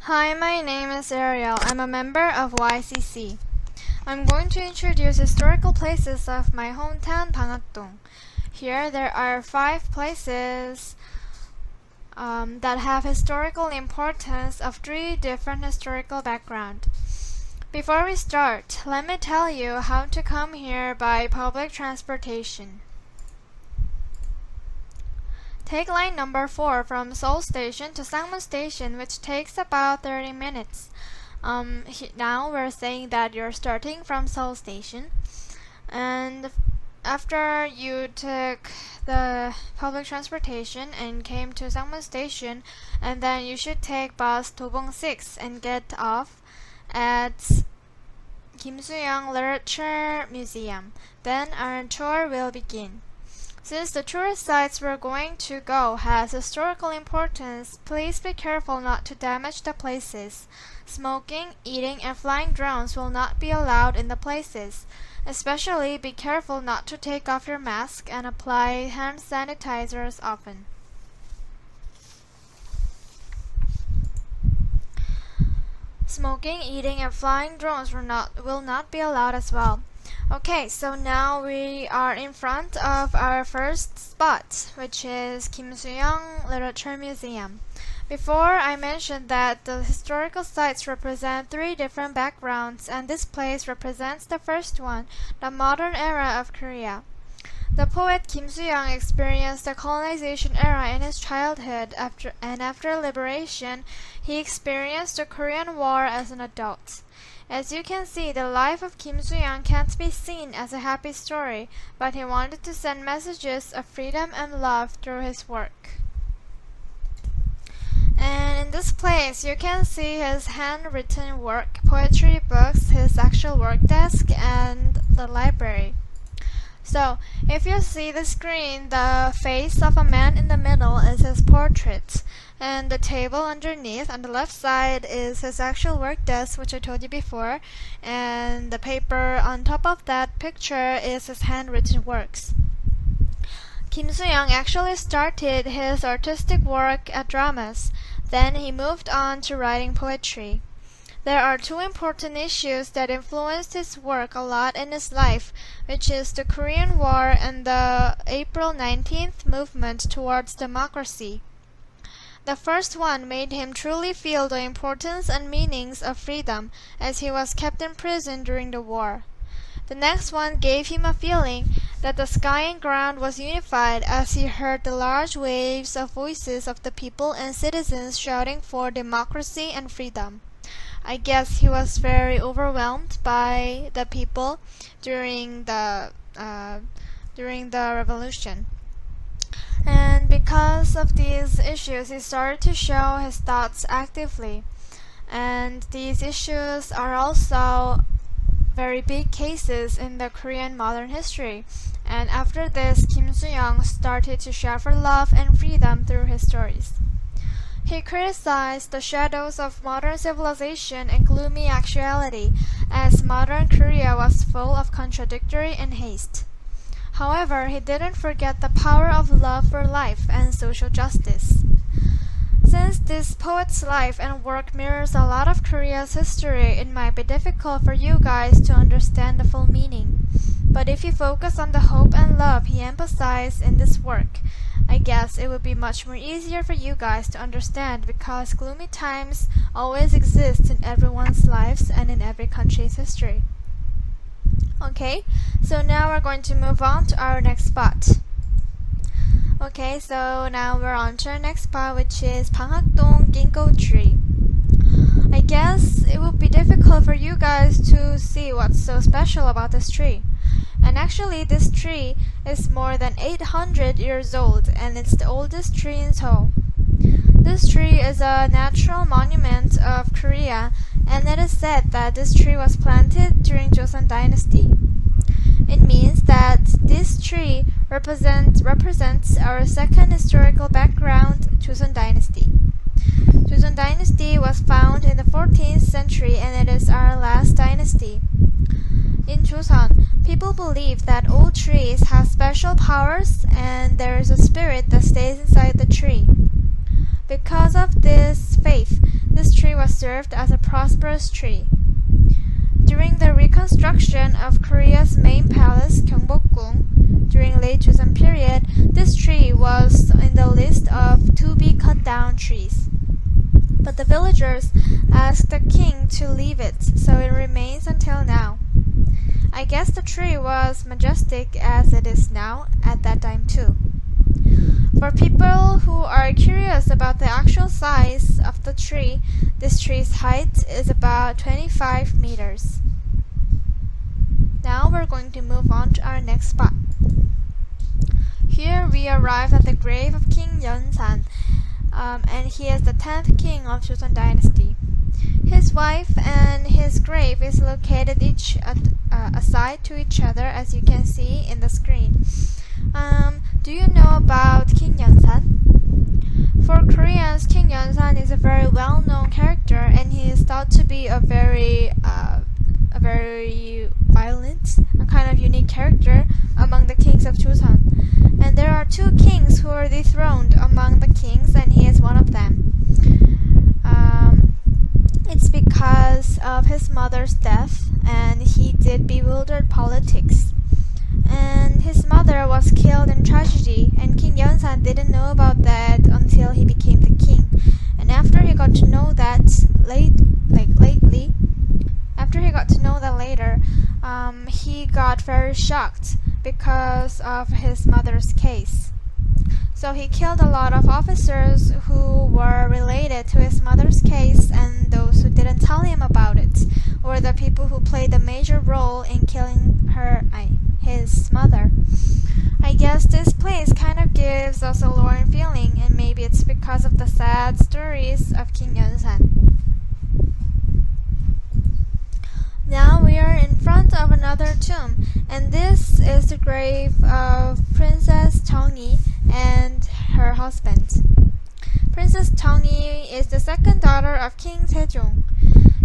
Hi, my name is Ariel. I'm a member of YCC. I'm going to introduce historical places of my hometown, Bangakdong. Here there are 5 places that have historical importance of 3 different historical backgrounds. Before we start, let me tell you how to come here by public transportation. Take line number 4 from Seoul Station to Sangmun Station, which takes about 30 minutes. Now we're saying that you're starting from Seoul Station, and after you took the public transportation and came to Sangmun Station, and then you should take bus Dobong 6 and get off at Kim Soo-young Literature Museum. Then our tour will begin. Since the tourist sites we're going to go has historical importance, please be careful not to damage the places. Smoking, eating, and flying drones will not be allowed in the places. Especially be careful not to take off your mask and apply hand sanitizers often. Smoking, eating, and flying drones will not be allowed as well. Okay, so now we are in front of our first spot, which is Kim Soo-young Literature Museum. Before, I mentioned that the historical sites represent 3 different backgrounds, and this place represents the first one, the modern era of Korea. The poet Kim Soo-young experienced the colonization era in his childhood, after liberation, he experienced the Korean War as an adult. As you can see, the life of Kim Soo-young can't be seen as a happy story, but he wanted to send messages of freedom and love through his work. And in this place, you can see his handwritten work, poetry books, his actual work desk, and the library. So, if you see the screen, the face of a man in the middle is his portrait, and the table underneath on the left side is his actual work desk, which I told you before, and the paper on top of that picture is his handwritten works. Kim Soo-young actually started his artistic work at dramas, then he moved on to writing poetry. There are 2 important issues that influenced his work a lot in his life, which is the Korean War and the April 19th movement towards democracy. The first one made him truly feel the importance and meanings of freedom, as he was kept in prison during the war. The next one gave him a feeling that the sky and ground was unified, as he heard the large waves of voices of the people and citizens shouting for democracy and freedom. I guess he was very overwhelmed by the people during the revolution. And because of these issues, he started to show his thoughts actively. And these issues are also very big cases in the Korean modern history. And after this, Kim Soo-young started to shout for love and freedom through his stories. He criticized the shadows of modern civilization and gloomy actuality, as modern Korea was full of contradictory and haste. However, he didn't forget the power of love for life and social justice. Since this poet's life and work mirrors a lot of Korea's history, it might be difficult for you guys to understand the full meaning. But if you focus on the hope and love he emphasized in this work, I guess it would be much more easier for you guys to understand, because gloomy times always exist in everyone's lives and in every country's history. Okay, so now we're going to move on to our next spot. Okay, so now we're on to our next spot, which is Bangakdong Ginkgo tree. I guess it would be difficult for you guys to see what's so special about this tree. And actually, this tree is more than 800 years old, and it's the oldest tree in Seoul. This tree is a natural monument of Korea, and it is said that this tree was planted during Joseon Dynasty. It means that this tree represents our second historical background, Joseon Dynasty. Joseon Dynasty was found in the 14th century, and it is our last dynasty. In Joseon, people believe that old trees have special powers, and there is a spirit that stays inside the tree. Because of this faith, this tree was was served as a prosperous tree. During the reconstruction of Korea's main palace, Gyeongbokgung, during late Joseon period, this tree was in the list of to-be-cut-down trees. But the villagers asked the king to leave it, so it remains until now. I guess the tree was majestic as it is now at that time too. For people who are curious about the actual size of the tree, this tree's height is about 25 meters. Now we're going to move on to our next spot. Here we arrive at the grave of King Yeonsan, and he is the 10th king of Joseon Dynasty. His wife and his grave is located each aside to each other, as you can see in the screen. Do you know about King Yeonsan? For Koreans, King Yeonsan is a very well-known character, and he is thought to be a very violent and kind of unique character among the kings of Joseon. And there are two kings who are dethroned among the kings, and he is one of them. It's because of his mother's death, and he did bewildered politics. And his mother was killed in tragedy, and King Yeonsan didn't know about that until he became the king. And after he got to know that later, he got very shocked because of his mother's case. So he killed a lot of officers who were related to his mother's case, and those who didn't tell him about it were the people who played a major role in killing his mother. I guess this place kind of gives us a lorn feeling, and maybe it's because of the sad stories of King Yeonsan. Now we are in front of another tomb, and this is the grave of Princess Jeongi and her husband. Princess Jeongi is the second daughter of King Sejong.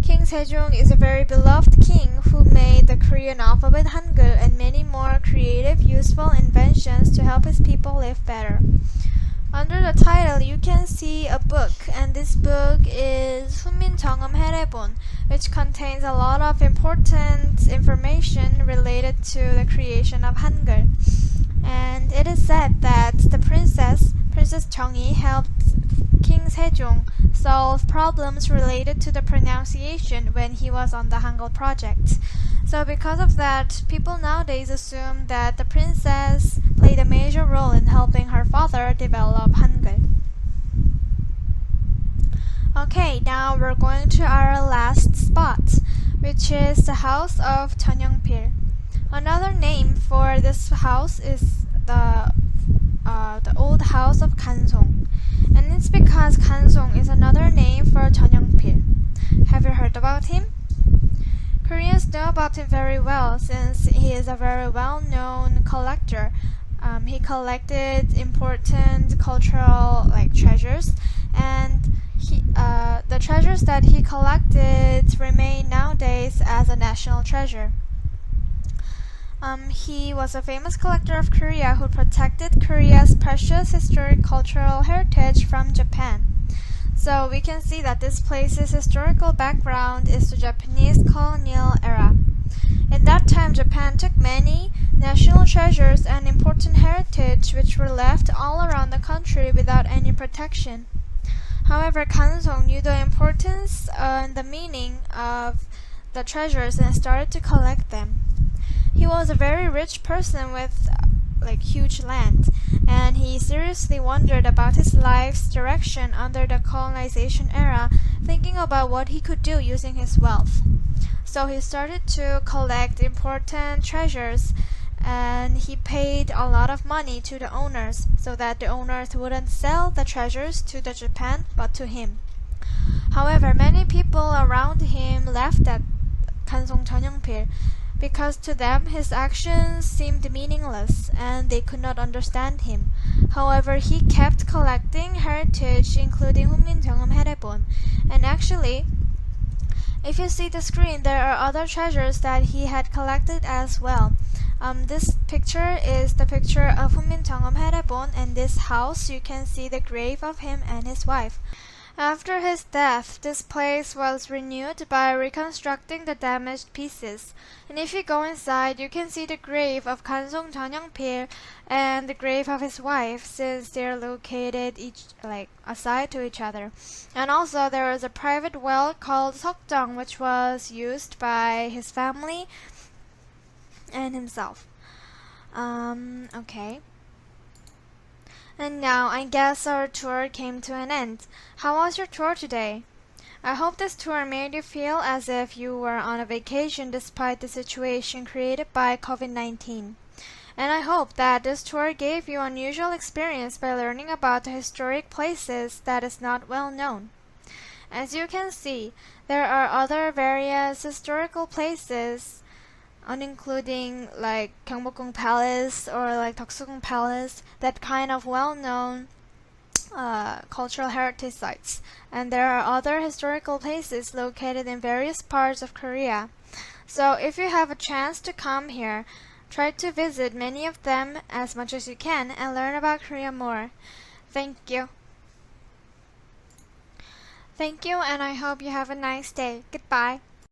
King Sejong is a very beloved king who made the Korean alphabet Hangul and many more creative, useful inventions to help his people live better. Under the title, you can see a book, and this book is 훈민정음 해례본, which contains a lot of important information related to the creation of Hangul. And it is said that the Princess Jeongi, helped King Sejong solve problems related to the pronunciation when he was on the Hangul project. So because of that, people nowadays assume that the princess played a major role in helping her father develop Hangul. Okay, now we're going to our last spot, which is the house of Jeonyeongpil. Another name for this house is the old house of Kansong, and it's because Kansong is another name for Jeonyeongpil. Have you heard about him? Koreans know about him very well since he is a very well-known collector. He collected important cultural treasures, and the treasures that he collected remain nowadays as a national treasure. He was a famous collector of Korea who protected Korea's precious historic cultural heritage from Japan. So we can see that this place's historical background is the Japanese colonial era. In that time, Japan took many national treasures and important heritage which were left all around the country without any protection. However, Kansong knew the importance and the meaning of the treasures and started to collect them. He was a very rich person with huge land, and he seriously wondered about his life's direction under the colonization era, thinking about what he could do using his wealth. So he started to collect important treasures, and he paid a lot of money to the owners so that the owners wouldn't sell the treasures to the Japan but to him. However, many people around him laughed at Kansong Jeonyeongpil because to them his actions seemed meaningless and they could not understand him. However, he kept collecting heritage, including 훈민정음 해례본. And actually, if you see the screen, there are other treasures that he had collected as well. This picture is the picture of 훈민정음 해례본, and this house you can see the grave of him and his wife. After his death, this place was renewed by reconstructing the damaged pieces. And if you go inside, you can see the grave of Kansong Jeonyoung-pil and the grave of his wife, since they're located each aside to each other. And also there is a private well called Seokjeong, which was used by his family and himself. Okay. And now I guess our tour came to an end. How was your tour today? I hope this tour made you feel as if you were on a vacation despite the situation created by COVID-19. And I hope that this tour gave you an unusual experience by learning about the historic places that is not well known. As you can see, there are other various historical places, including like Gyeongbokgung Palace or like Deoksugung Palace, that kind of well-known cultural heritage sites. And there are other historical places located in various parts of Korea. So if you have a chance to come here, try to visit many of them as much as you can and learn about Korea more. Thank you. Thank you, and I hope you have a nice day. Goodbye.